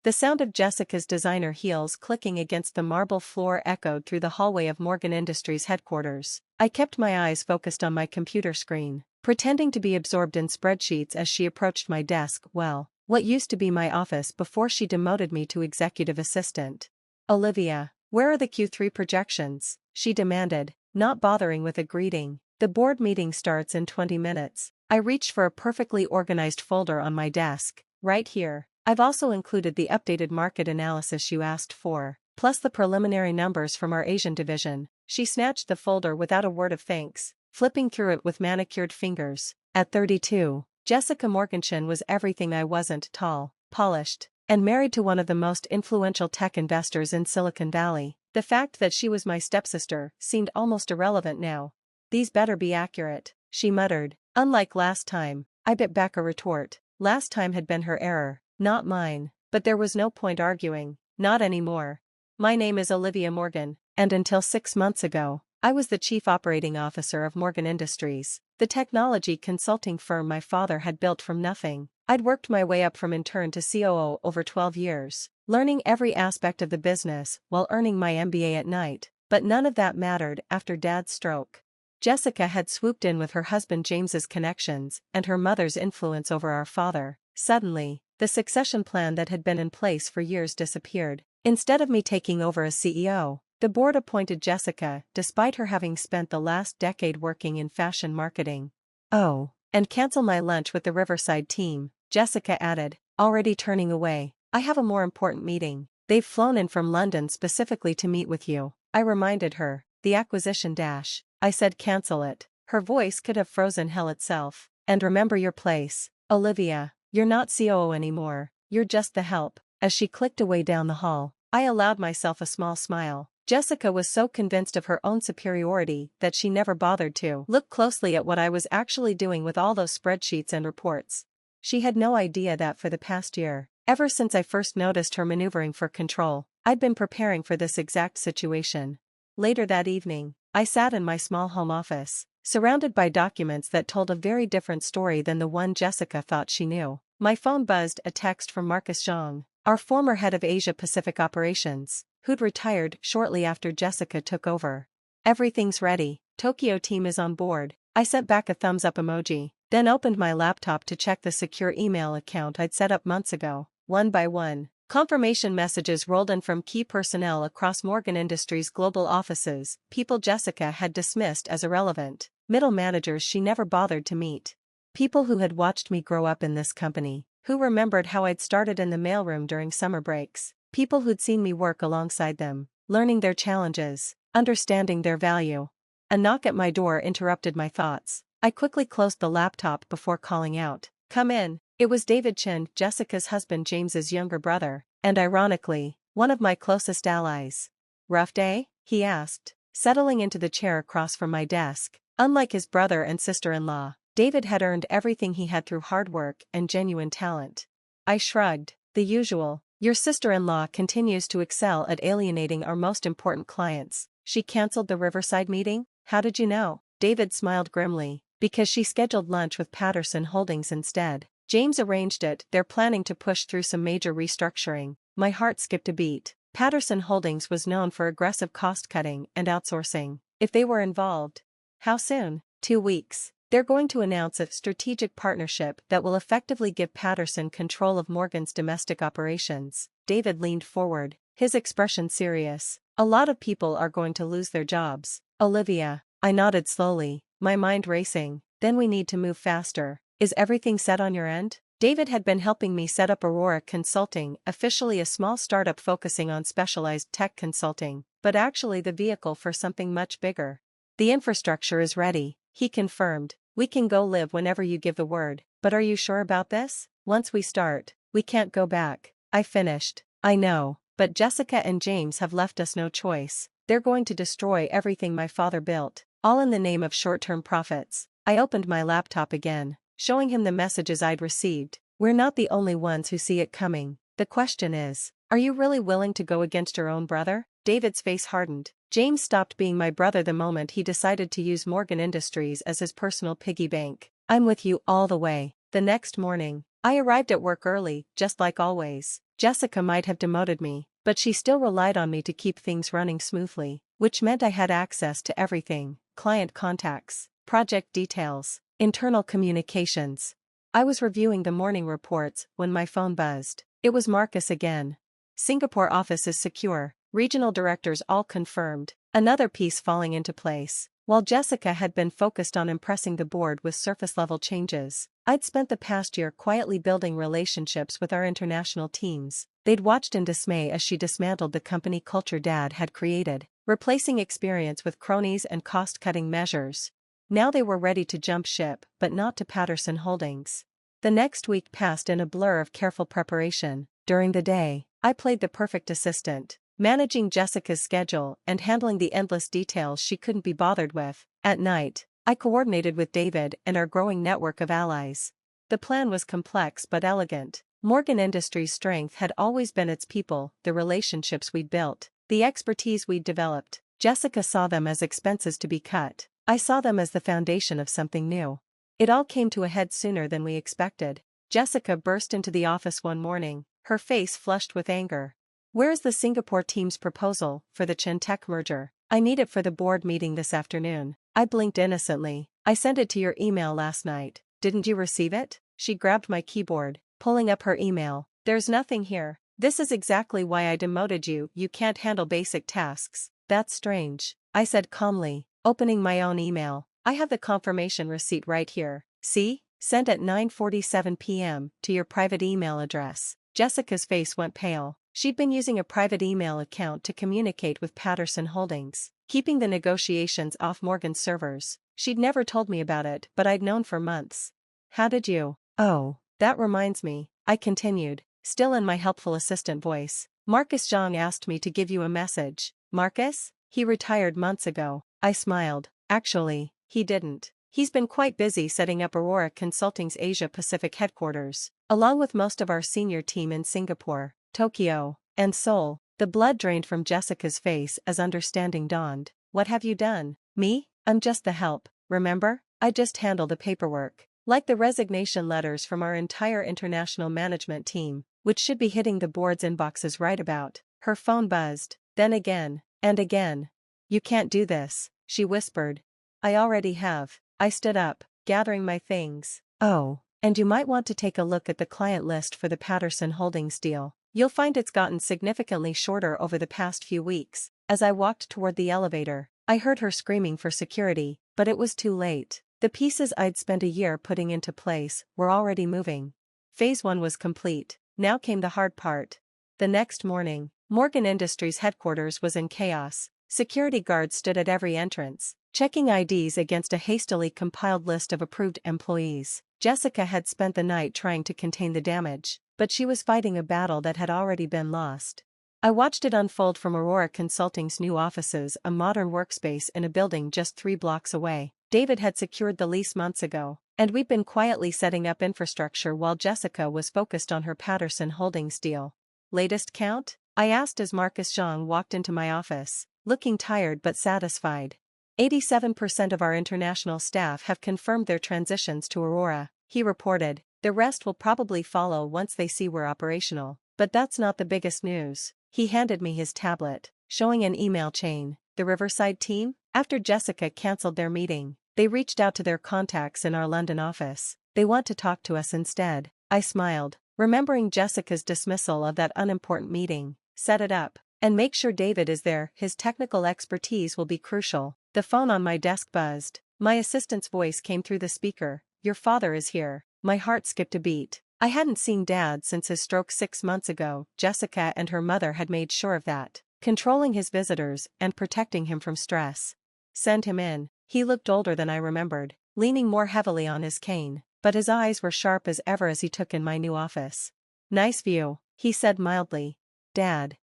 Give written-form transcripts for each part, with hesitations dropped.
The sound of Jessica's designer heels clicking against the marble floor echoed through the hallway of Morgan Industries headquarters. I kept my eyes focused on my computer screen, pretending to be absorbed in spreadsheets as she approached my desk. Well, what used to be my office before she demoted me to executive assistant. Olivia, where are the Q3 projections? She demanded, not bothering with a greeting. The board meeting starts in 20 minutes. I reached for a perfectly organized folder on my desk. Right here. I've also included the updated market analysis you asked for, plus the preliminary numbers from our Asian division. She snatched the folder without a word of thanks, flipping through it with manicured fingers. At 32, Jessica Morgenstern was everything I wasn't: tall, polished, and married to one of the most influential tech investors in Silicon Valley. The fact that she was my stepsister seemed almost irrelevant now. These better be accurate, she muttered. Unlike last time, I bit back a retort. Last time had been her error, not mine, but there was no point arguing. Not anymore. My name is Olivia Morgan, and until 6 months ago, I was the chief operating officer of Morgan Industries, the technology consulting firm my father had built from nothing. I'd worked my way up from intern to COO over 12 years, learning every aspect of the business while earning my MBA at night, but none of that mattered after Dad's stroke. Jessica had swooped in with her husband James's connections and her mother's influence over our father. Suddenly, the succession plan that had been in place for years disappeared. Instead of me taking over as CEO, the board appointed Jessica, despite her having spent the last decade working in fashion marketing. Oh, and cancel my lunch with the Riverside team, Jessica added, already turning away. I have a more important meeting. They've flown in from London specifically to meet with you. I reminded her. The acquisition dash. I said cancel it. Her voice could have frozen hell itself. And remember your place, Olivia. You're not COO anymore. You're just the help. As she clicked away down the hall, I allowed myself a small smile. Jessica was so convinced of her own superiority that she never bothered to look closely at what I was actually doing with all those spreadsheets and reports. She had no idea that for the past year, ever since I first noticed her maneuvering for control, I'd been preparing for this exact situation. Later that evening, I sat in my small home office, surrounded by documents that told a very different story than the one Jessica thought she knew. My phone buzzed, a text from Marcus Zhang, our former head of Asia-Pacific operations, who'd retired shortly after Jessica took over. Everything's ready. Tokyo team is on board. I sent back a thumbs-up emoji, then opened my laptop to check the secure email account I'd set up months ago. One by one, confirmation messages rolled in from key personnel across Morgan Industries' global offices, people Jessica had dismissed as irrelevant, middle managers she never bothered to meet. People who had watched me grow up in this company, who remembered how I'd started in the mailroom during summer breaks, people who'd seen me work alongside them, learning their challenges, understanding their value. A knock at my door interrupted my thoughts. I quickly closed the laptop before calling out, "Come in." It was David Chin, Jessica's husband James's younger brother, and ironically, one of my closest allies. "Rough day?" he asked, settling into the chair across from my desk. Unlike his brother and sister-in-law, David had earned everything he had through hard work and genuine talent. I shrugged. The usual. Your sister-in-law continues to excel at alienating our most important clients. She canceled the Riverside meeting? How did you know? David smiled grimly. Because she scheduled lunch with Patterson Holdings instead. James arranged it. They're planning to push through some major restructuring. My heart skipped a beat. Patterson Holdings was known for aggressive cost-cutting and outsourcing. If they were involved. How soon? 2 weeks. They're going to announce a strategic partnership that will effectively give Patterson control of Morgan's domestic operations. David leaned forward, his expression serious. A lot of people are going to lose their jobs. Olivia. I nodded slowly, my mind racing. Then we need to move faster. Is everything set on your end? David had been helping me set up Aurora Consulting, officially a small startup focusing on specialized tech consulting, but actually the vehicle for something much bigger. The infrastructure is ready, he confirmed. We can go live whenever you give the word. But are you sure about this? Once we start, we can't go back. I finished. I know, but Jessica and James have left us no choice. They're going to destroy everything my father built, all in the name of short-term profits. I opened my laptop again, showing him the messages I'd received. We're not the only ones who see it coming. The question is, are you really willing to go against your own brother? David's face hardened. James stopped being my brother the moment he decided to use Morgan Industries as his personal piggy bank. I'm with you all the way. The next morning, I arrived at work early, just like always. Jessica might have demoted me, but she still relied on me to keep things running smoothly, which meant I had access to everything: client contacts, project details, internal communications. I was reviewing the morning reports when my phone buzzed. It was Marcus again. Singapore office is secure, regional directors all confirmed, another piece falling into place. While Jessica had been focused on impressing the board with surface-level changes, I'd spent the past year quietly building relationships with our international teams. They'd watched in dismay as she dismantled the company culture Dad had created, replacing experience with cronies and cost-cutting measures. Now they were ready to jump ship, but not to Patterson Holdings. The next week passed in a blur of careful preparation. During the day, I played the perfect assistant, managing Jessica's schedule and handling the endless details she couldn't be bothered with. At night, I coordinated with David and our growing network of allies. The plan was complex but elegant. Morgan Industries' strength had always been its people, the relationships we'd built, the expertise we'd developed. Jessica saw them as expenses to be cut. I saw them as the foundation of something new. It all came to a head sooner than we expected. Jessica burst into the office one morning, her face flushed with anger. "Where's the Singapore team's proposal for the Chintech merger? I need it for the board meeting this afternoon." I blinked innocently. "I sent it to your email last night. Didn't you receive it?" She grabbed my keyboard, pulling up her email. "There's nothing here. This is exactly why I demoted you. You can't handle basic tasks." "That's strange," I said calmly, opening my own email. "I have the confirmation receipt right here. See? Sent at 9:47 p.m. to your private email address." Jessica's face went pale. She'd been using a private email account to communicate with Patterson Holdings, keeping the negotiations off Morgan's servers. She'd never told me about it, but I'd known for months. "How did you?" "Oh, that reminds me," I continued, still in my helpful assistant voice. "Marcus Zhang asked me to give you a message." "Marcus? He retired months ago." I smiled. "Actually, he didn't. He's been quite busy setting up Aurora Consulting's Asia-Pacific headquarters, along with most of our senior team in Singapore, Tokyo, and Seoul." The blood drained from Jessica's face as understanding dawned. "What have you done?" "Me? I'm just the help, remember? I just handle the paperwork. Like the resignation letters from our entire international management team, which should be hitting the board's inboxes right about." Her phone buzzed, then again, and again. "You can't do this," she whispered. "I already have." I stood up, gathering my things. "Oh, and you might want to take a look at the client list for the Patterson Holdings deal. You'll find it's gotten significantly shorter over the past few weeks." As I walked toward the elevator, I heard her screaming for security, but it was too late. The pieces I'd spent a year putting into place were already moving. Phase 1 was complete. Now came the hard part. The next morning, Morgan Industries headquarters was in chaos. Security guards stood at every entrance, checking IDs against a hastily compiled list of approved employees. Jessica had spent the night trying to contain the damage, but she was fighting a battle that had already been lost. I watched it unfold from Aurora Consulting's new offices, a modern workspace in a building just 3 blocks away. David had secured the lease months ago, and we'd been quietly setting up infrastructure while Jessica was focused on her Patterson Holdings deal. "Latest count?" I asked as Marcus Zhang walked into my office, looking tired but satisfied. 87% of our international staff have confirmed their transitions to Aurora," he reported. "The rest will probably follow once they see we're operational. But that's not the biggest news." He handed me his tablet, showing an email chain. "The Riverside team? After Jessica cancelled their meeting, they reached out to their contacts in our London office. They want to talk to us instead." I smiled, remembering Jessica's dismissal of that unimportant meeting. "Set it up. And make sure David is there. His technical expertise will be crucial." The phone on my desk buzzed. My assistant's voice came through the speaker. "Your father is here." My heart skipped a beat. I hadn't seen Dad since his stroke 6 months ago. Jessica and her mother had made sure of that, controlling his visitors and protecting him from stress. "Send him in." He looked older than I remembered, leaning more heavily on his cane, but his eyes were sharp as ever as he took in my new office. "Nice view," he said mildly. "Dad."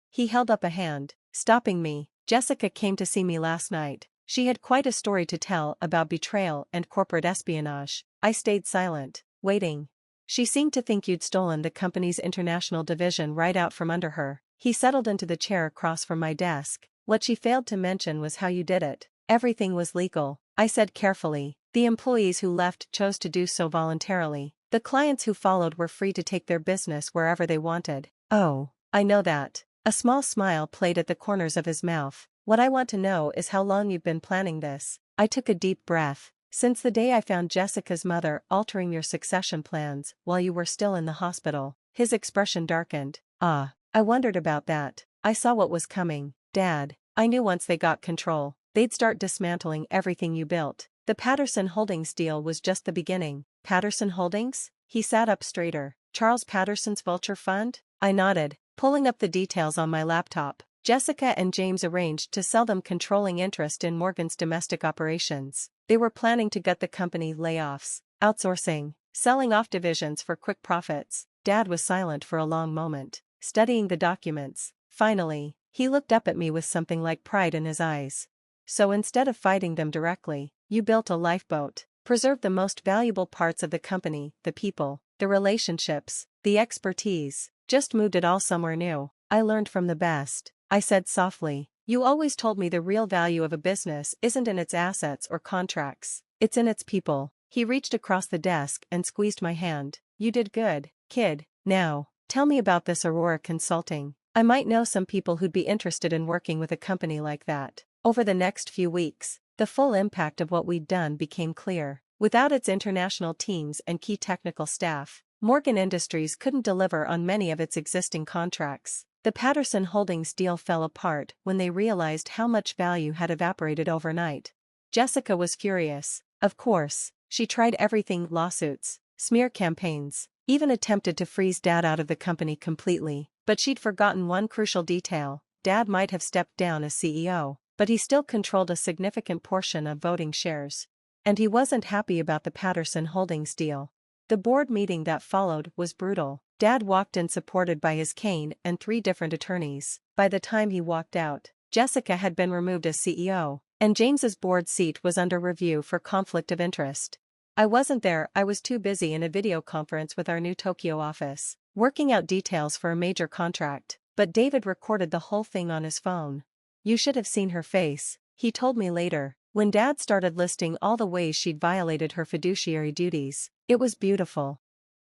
He held up a hand, stopping me. "Jessica came to see me last night. She had quite a story to tell about betrayal and corporate espionage." I stayed silent, waiting. "She seemed to think you'd stolen the company's international division right out from under her." He settled into the chair across from my desk. "What she failed to mention was how you did it." "Everything was legal," I said carefully, The employees who left chose to do so voluntarily. The clients who followed were free to take their business wherever they wanted. Oh, I know that. A small smile played at the corners of his mouth. What I want to know is how long you've been planning this. I took a deep breath. Since the day I found Jessica's mother altering your succession plans while you were still in the hospital. His expression darkened. Ah, I wondered about that. I saw what was coming, Dad. I knew once they got control, they'd start dismantling everything you built. The Patterson Holdings deal was just the beginning. Patterson Holdings? He sat up straighter. Charles Patterson's Vulture Fund? I nodded, pulling up the details on my laptop. Jessica and James arranged to sell them controlling interest in Morgan's domestic operations. They were planning to gut the company, layoffs, outsourcing, selling off divisions for quick profits. Dad was silent for a long moment, studying the documents. Finally, he looked up at me with something like pride in his eyes. So instead of fighting them directly, you built a lifeboat, preserved the most valuable parts of the company, the people, the relationships, the expertise, just moved it all somewhere new. I learned from the best, I said softly. You always told me the real value of a business isn't in its assets or contracts, it's in its people. He reached across the desk and squeezed my hand. You did good, kid. Now, tell me about this Aurora Consulting. I might know some people who'd be interested in working with a company like that. Over the next few weeks, the full impact of what we'd done became clear. Without its international teams and key technical staff, Morgan Industries couldn't deliver on many of its existing contracts. The Patterson Holdings deal fell apart when they realized how much value had evaporated overnight. Jessica was furious. Of course, she tried everything: lawsuits, smear campaigns, even attempted to freeze Dad out of the company completely. But she'd forgotten one crucial detail. Dad might have stepped down as CEO, but he still controlled a significant portion of voting shares. And he wasn't happy about the Patterson Holdings deal. The board meeting that followed was brutal. Dad walked in supported by his cane and 3 different attorneys. By the time he walked out, Jessica had been removed as CEO, and James's board seat was under review for conflict of interest. I wasn't there. I was too busy in a video conference with our new Tokyo office, working out details for a major contract, but David recorded the whole thing on his phone. You should have seen her face, he told me later, when Dad started listing all the ways she'd violated her fiduciary duties. It was beautiful.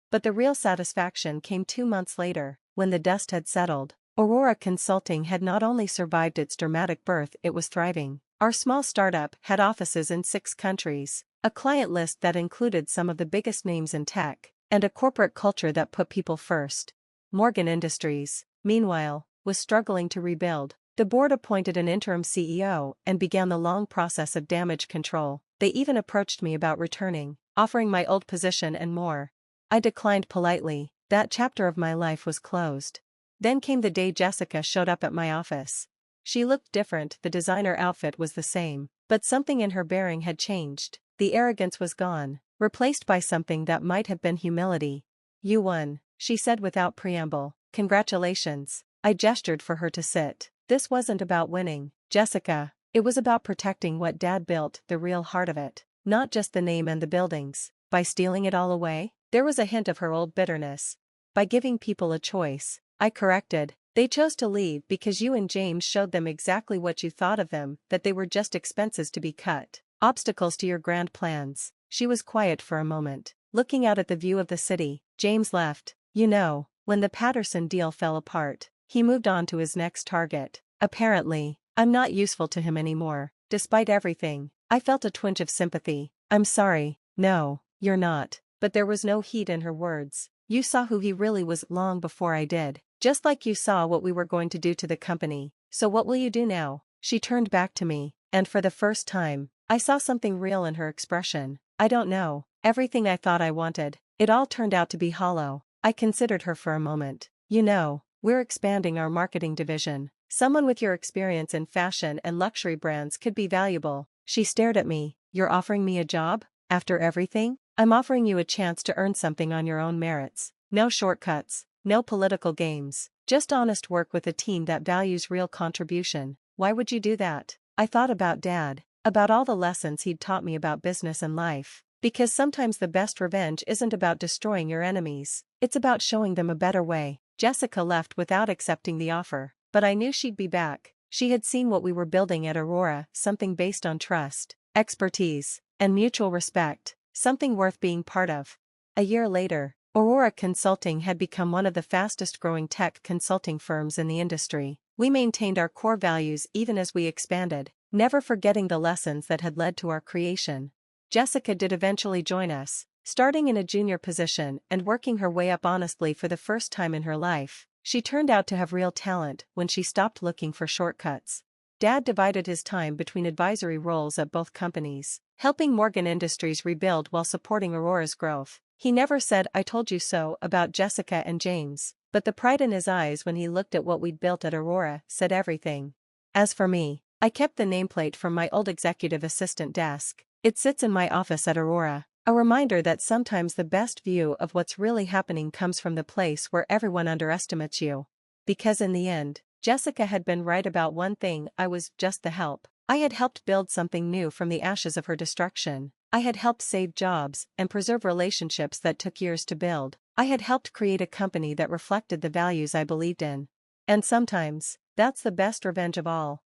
But the real satisfaction came 2 months later, when the dust had settled. Aurora Consulting had not only survived its dramatic birth, it was thriving. Our small startup had offices in 6 countries, a client list that included some of the biggest names in tech, and a corporate culture that put people first. Morgan Industries, meanwhile, was struggling to rebuild. The board appointed an interim CEO and began the long process of damage control. They even approached me about returning, offering my old position and more. I declined politely. That chapter of my life was closed. Then came the day Jessica showed up at my office. She looked different. The designer outfit was the same, but something in her bearing had changed. The arrogance was gone, replaced by something that might have been humility. You won, she said without preamble. Congratulations. I gestured for her to sit. This wasn't about winning, Jessica. It was about protecting what Dad built, the real heart of it, not just the name and the buildings. By stealing it all away? There was a hint of her old bitterness. By giving people a choice, I corrected. They chose to leave because you and James showed them exactly what you thought of them, that they were just expenses to be cut, obstacles to your grand plans. She was quiet for a moment, looking out at the view of the city. James left. You know, when the Patterson deal fell apart, he moved on to his next target. Apparently, I'm not useful to him anymore. Despite everything, I felt a twinge of sympathy. I'm sorry. No, you're not. But there was no heat in her words. You saw who he really was long before I did. Just like you saw what we were going to do to the company. So what will you do now? She turned back to me, and for the first time, I saw something real in her expression. I don't know. Everything I thought I wanted, it all turned out to be hollow. I considered her for a moment. You know, we're expanding our marketing division. Someone with your experience in fashion and luxury brands could be valuable. She stared at me. You're offering me a job? After everything? I'm offering you a chance to earn something on your own merits. No shortcuts, no political games, just honest work with a team that values real contribution. Why would you do that? I thought about Dad, about all the lessons he'd taught me about business and life. Because sometimes the best revenge isn't about destroying your enemies, it's about showing them a better way. Jessica left without accepting the offer, but I knew she'd be back. She had seen what we were building at Aurora, something based on trust, expertise, and mutual respect, something worth being part of. A year later, Aurora Consulting had become one of the fastest-growing tech consulting firms in the industry. We maintained our core values even as we expanded, never forgetting the lessons that had led to our creation. Jessica did eventually join us, starting in a junior position and working her way up honestly for the first time in her life. She turned out to have real talent when she stopped looking for shortcuts. Dad divided his time between advisory roles at both companies, helping Morgan Industries rebuild while supporting Aurora's growth. He never said "I told you so" about Jessica and James, but the pride in his eyes when he looked at what we'd built at Aurora said everything. As for me, I kept the nameplate from my old executive assistant desk. It sits in my office at Aurora, a reminder that sometimes the best view of what's really happening comes from the place where everyone underestimates you. Because in the end, Jessica had been right about one thing: I was just the help. I had helped build something new from the ashes of her destruction. I had helped save jobs and preserve relationships that took years to build. I had helped create a company that reflected the values I believed in. And sometimes, that's the best revenge of all.